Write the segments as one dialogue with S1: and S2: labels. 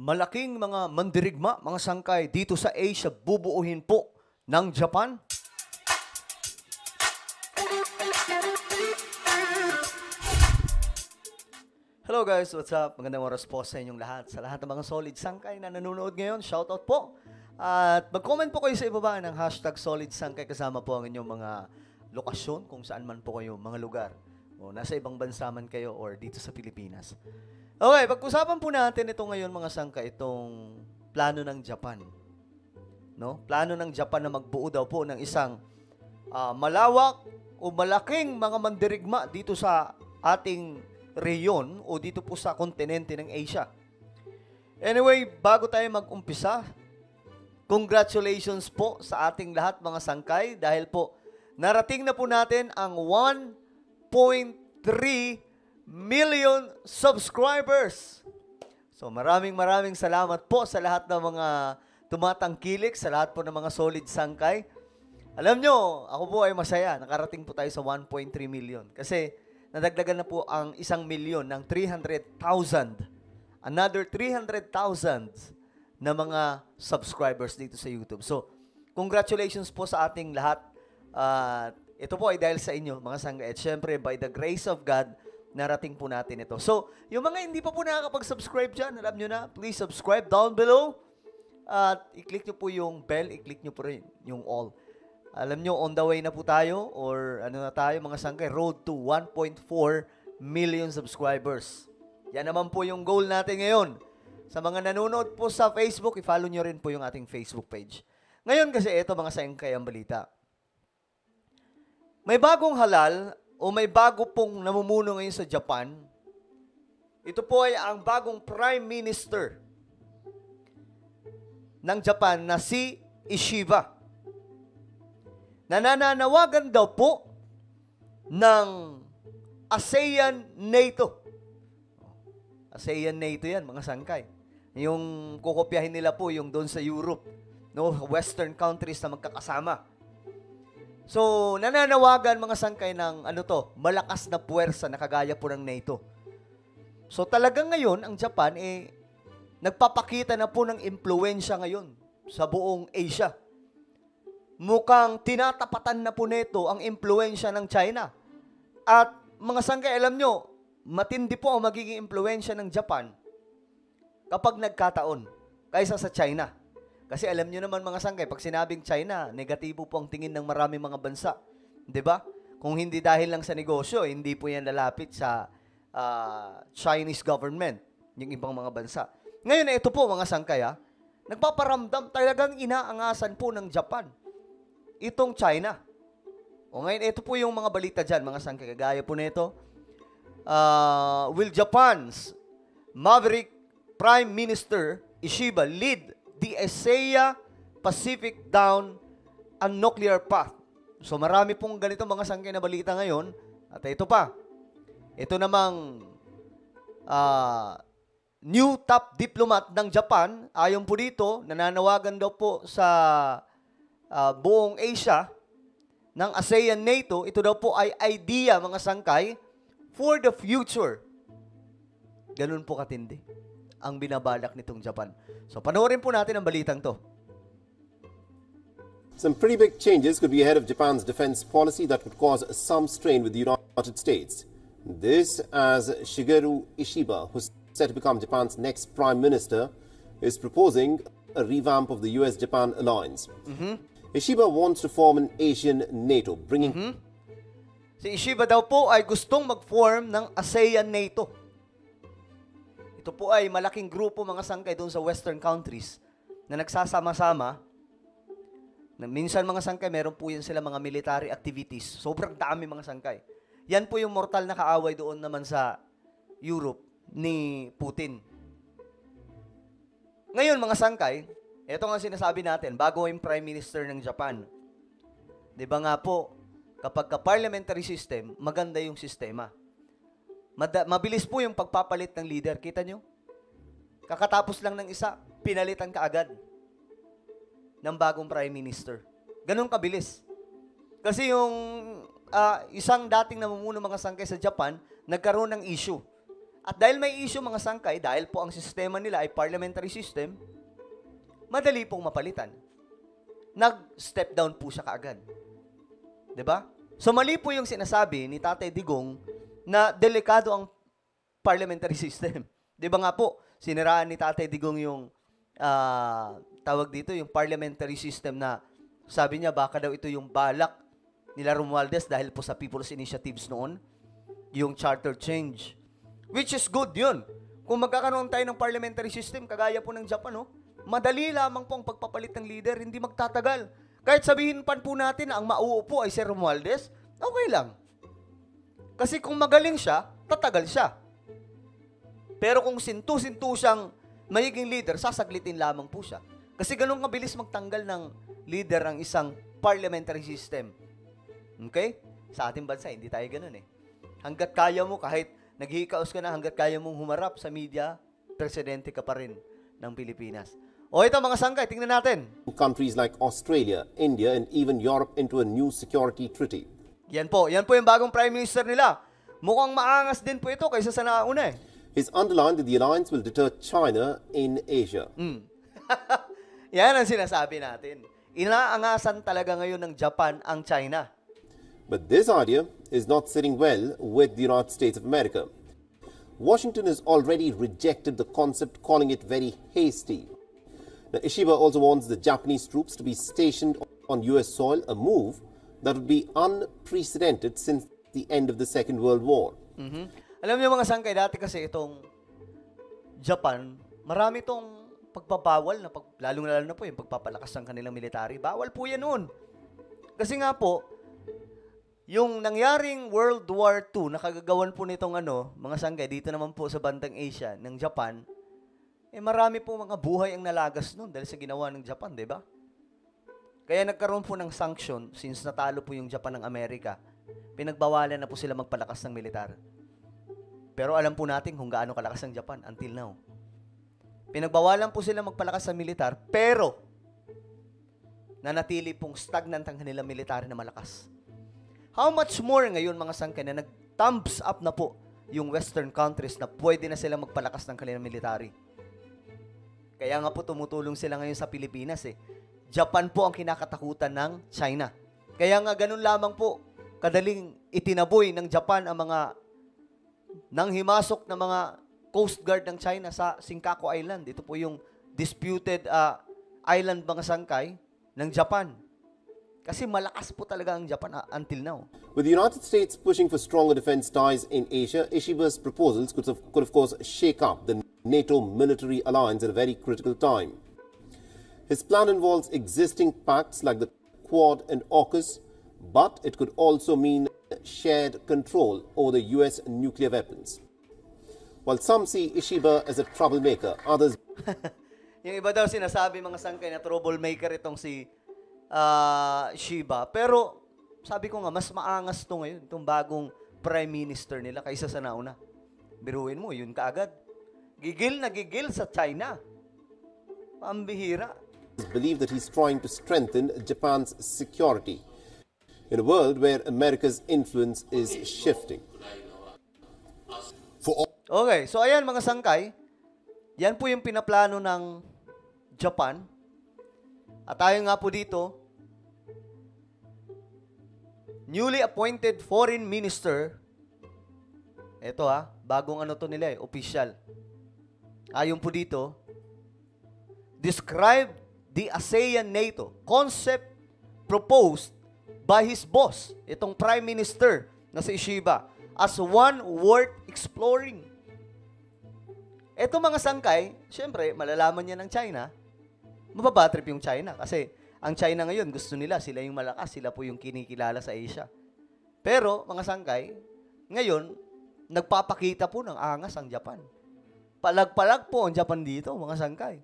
S1: Malaking mga mandirigma, mga sangkay dito sa Asia bubuuhin po ng Japan. Hello guys, what's up? Magandang oras po sa inyong lahat. Sa lahat ng mga solid sangkay na nanonood ngayon, shoutout po. At mag-comment po kayo sa ibaba ng hashtag solid sangkay kasama po ang inyong mga lokasyon kung saan man po kayo, mga lugar. O nasa ibang bansa man kayo or dito sa Pilipinas. Okay, pag-usapan po natin ito ngayon mga sangkay, itong plano ng Japan. No? Plano ng Japan na magbuo daw po ng isang malawak o malaking mga mandirigma dito sa ating reyon o dito po sa kontinente ng Asia. Anyway, bago tayo mag-umpisa, congratulations po sa ating lahat mga sangkay dahil po narating na po natin ang 1.3 million subscribers. So maraming salamat po sa lahat ng mga tumatangkilik, sa lahat po ng mga solid sangkay. Alam nyo, ako po ay masaya. Nakarating po tayo sa 1.3 million. Kasi nadagdagan na po ang 1 million ng 300,000. Another 300,000 na mga subscribers dito sa YouTube. So, congratulations po sa ating lahat. Ito po ay dahil sa inyo, mga sangkay. At syempre, by the grace of God, narating po natin ito. So, yung mga hindi pa po nakakapag-subscribe dyan, alam nyo na, please subscribe down below. At i-click nyo po yung bell, i-click nyo po rin yung all. Alam nyo, on the way na po tayo, or ano na tayo, mga sangkay, road to 1.4 million subscribers. Yan naman po yung goal natin ngayon. Sa mga nanonood po sa Facebook, i-follow nyo rin po yung ating Facebook page. Ngayon kasi ito, mga sangkay, ang balita. May bagong halal, o may bago pong namumuno ngayon sa Japan. Ito po ay ang bagong Prime Minister ng Japan na si Ishiba. Nananawagan daw po ng ASEAN NATO. ASEAN NATO yan, mga sangkay. Yung kukopyahin nila po yung doon sa Europe, no, Western countries na magkakasama. So, nananawagan mga sangkay ng malakas na puwersa na kagaya po ng NATO. So, talagang ngayon, ang Japan, nagpapakita na po ng impluensya ngayon sa buong Asia. Mukhang tinatapatan na po nito ang impluensya ng China. At mga sangkay, alam nyo, matindi po ang magiging impluensya ng Japan kapag nagkataon kaysa sa China. Kasi alam nyo naman mga sangkay, pag sinabing China, negatibo po ang tingin ng maraming mga bansa. 'Di ba? Kung hindi dahil lang sa negosyo, hindi po yan lalapit sa Chinese government, yung ibang mga bansa. Ngayon, ito po mga sangkay, nagpaparamdam, talagang inaangasan po ng Japan itong China. O ngayon, ito po yung mga balita dyan, mga sangkay. Kagaya po nito, will Japan's maverick Prime Minister Ishiba lead the ASEA Pacific down a nuclear path? So marami pong ganito mga sangkay na balita ngayon. At ito pa. Ito namang new top diplomat ng Japan, ayon po dito, nananawagan daw po sa buong Asia ng ASEAN NATO. Ito daw po ay idea mga sangkay for the future. Ganun po katindi ang binabalak nitong Japan. So, panoorin po natin ang balitang to.
S2: Some pretty big changes could be ahead of Japan's defense policy that would cause some strain with the United States. This as Shigeru Ishiba, who's set to become Japan's next prime minister, is proposing a revamp of the US-Japan alliance. Ishiba wants to form an Asian NATO, bringing...
S1: Si Ishiba daw po ay gustong mag-form ng ASEAN NATO. Ito po ay malaking grupo mga sangkay doon sa Western countries na nagsasama-sama. Na minsan mga sangkay, meron po yan sila mga military activities. Sobrang dami mga sangkay. Yan po yung mortal na kaaway doon naman sa Europe ni Putin. Ngayon mga sangkay, ito nga sinasabi natin, bago yung Prime Minister ng Japan. Di ba nga po, kapag ka-parliamentary system, maganda yung sistema. Mabilis po yung pagpapalit ng leader. Kita nyo? Kakatapos lang ng isa, pinalitan ka agad ng bagong prime minister. Ganun kabilis. Kasi yung isang dating namumuno mga sangkay sa Japan, nagkaroon ng issue. At dahil may issue mga sangkay, dahil po ang sistema nila ay parliamentary system, madali pong mapalitan. Nag-step down po siya kaagad. 'Di ba? So mali po yung sinasabi ni Tatay Digong na delikado ang parliamentary system. 'Di ba nga po, siniraan ni Tatay Digong yung tawag dito, yung parliamentary system na sabi niya baka daw ito yung balak nila Romualdez dahil po sa People's Initiatives noon, yung charter change. Which is good yun. Kung magkakaroon tayo ng parliamentary system, kagaya po ng Japan, no? Madali lamang po ang pagpapalit ng leader, hindi magtatagal. Kahit sabihin pa po natin na ang mauupo ay si Romualdez, okay lang. Kasi kung magaling siya, tatagal siya. Pero kung sintu-sintu siyang magiging leader, sasaglitin lamang po siya. Kasi ganun kabilis magtanggal ng leader ang isang parliamentary system. Okay? Sa ating bansa, hindi tayo ganun eh. Hanggat kaya mo, kahit naghihikaos ka na, hanggat kaya mong humarap sa media, presidente ka pa rin ng Pilipinas. O ito mga sangkay, tingnan natin.
S2: Countries like Australia, India, and even Europe into a new security treaty.
S1: Yan po yung bagong Prime Minister nila. Mukhang maangas din po ito kaysa sa nauna eh.
S2: He's underlined that the alliance will deter China in Asia.
S1: Yan ang sinasabi natin. Inaangasan talaga ngayon ng Japan ang China.
S2: But this idea is not sitting well with the United States of America. Washington has already rejected the concept, calling it very hasty. Now, Ishiba also wants the Japanese troops to be stationed on U.S. soil, a move that would be unprecedented since the end of the Second World War.
S1: Alam niyo mga sangkay, dati kasi itong Japan, marami itong pagbabawal, na lalo na po yung pagpapalakas ng kanilang military. Bawal po yan noon. Kasi nga po, yung nangyaring World War II, nakagagawan po nitong mga sangkay, dito naman po sa bandang Asia, ng Japan, marami po mga buhay ang nalagas noon dahil sa ginawa ng Japan, di ba? Kaya nagkaroon po ng sanction, since natalo po yung Japan ng Amerika, pinagbawalan na po sila magpalakas ng militar. Pero alam po natin kung gaano kalakas ang Japan until now. Pinagbawalan po sila magpalakas ng militar, pero nanatili pong stagnant ang kanilang militar na malakas. How much more ngayon mga sangkay na nag-thumbs up na po yung Western countries na pwede na sila magpalakas ng kanilang military. Kaya nga po tumutulong sila ngayon sa Pilipinas eh. Japan po ang kinakatakutan ng China. Kaya nga ganun lamang po kadaling itinaboy ng Japan ang mga nanghimasok na mga Coast Guard ng China sa Senkaku Island. Ito po yung disputed island mga sangkay ng Japan. Kasi malakas po talaga ang Japan until now.
S2: With the United States pushing for stronger defense ties in Asia, Ishiba's proposals could of course shake up the NATO military alliance at a very critical time. His plan involves existing pacts like the Quad and AUKUS, but it could also mean shared control over the US nuclear weapons. While some see Ishiba as a troublemaker, others...
S1: Yung iba daw sinasabi mga sangkay na troublemaker itong si Shiba. Pero sabi ko nga, mas maangas to ngayon, itong bagong Prime Minister nila kaysa sa nauna. Biruin mo, yun kaagad. Gigil na gigil sa China. Pambihira.
S2: Believe that he's trying to strengthen Japan's security in a world where America's influence is shifting.
S1: Okay, so ayan mga sangkay, yan po yung pinaplano ng Japan. At tayo nga po dito, newly appointed foreign minister, eto bagong to nila official. Ayon po dito, describe the ASEAN NATO concept proposed by his boss, itong Prime Minister na si Ishiba, as one worth exploring. Eto mga sangkay, syempre, malalaman niya ng China, mababatrip yung China kasi ang China ngayon gusto nila, sila yung malakas, sila po yung kinikilala sa Asia. Pero, mga sangkay, ngayon, nagpapakita po ng angas ang Japan. Palag-palag po ang Japan dito, mga sangkay.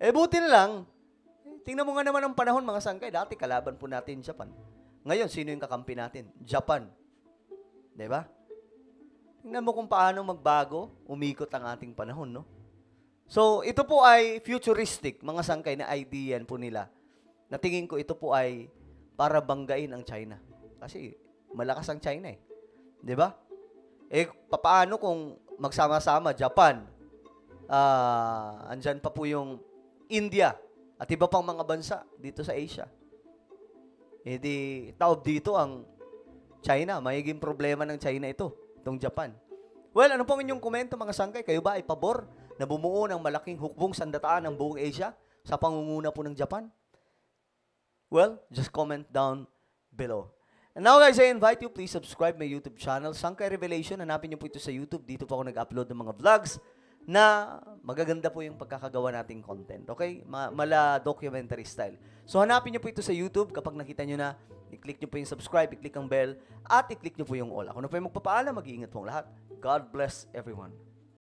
S1: Buti na lang, tingnan mo nga naman ang panahon, mga sangkay, dati kalaban po natin Japan. Ngayon, sino yung kakampi natin? Japan. Diba? Tingnan mo kung paano magbago, umikot ang ating panahon, no? So, ito po ay futuristic, mga sangkay na idea po nila. Na tingin ko ito po ay para banggain ang China. Kasi malakas ang China eh. 'Di ba? Paano kung magsama-sama, Japan, andyan pa po yung India, at iba pang mga bansa dito sa Asia. E di, taob dito ang China. Mayiging problema ng China itong Japan. Well, ano pong inyong komento mga sangkay? Kayo ba ay pabor na bumuo ng malaking hukbong sandataan ng buong Asia sa pangunguna po ng Japan? Well, just comment down below. And now guys, I invite you, please subscribe my YouTube channel, Sangkay Revelation. Hanapin niyo po ito sa YouTube. Dito po ako nag-upload ng mga vlogs na magaganda po yung pagkakagawa nating content. Okay? Mala documentary style. So hanapin niyo po ito sa YouTube. Kapag nakita niyo na, i-click niyo po yung subscribe, i-click ang bell, at i-click niyo po yung all. Ako na po yung magpapaalam. Mag-iingat po ang lahat. God bless everyone.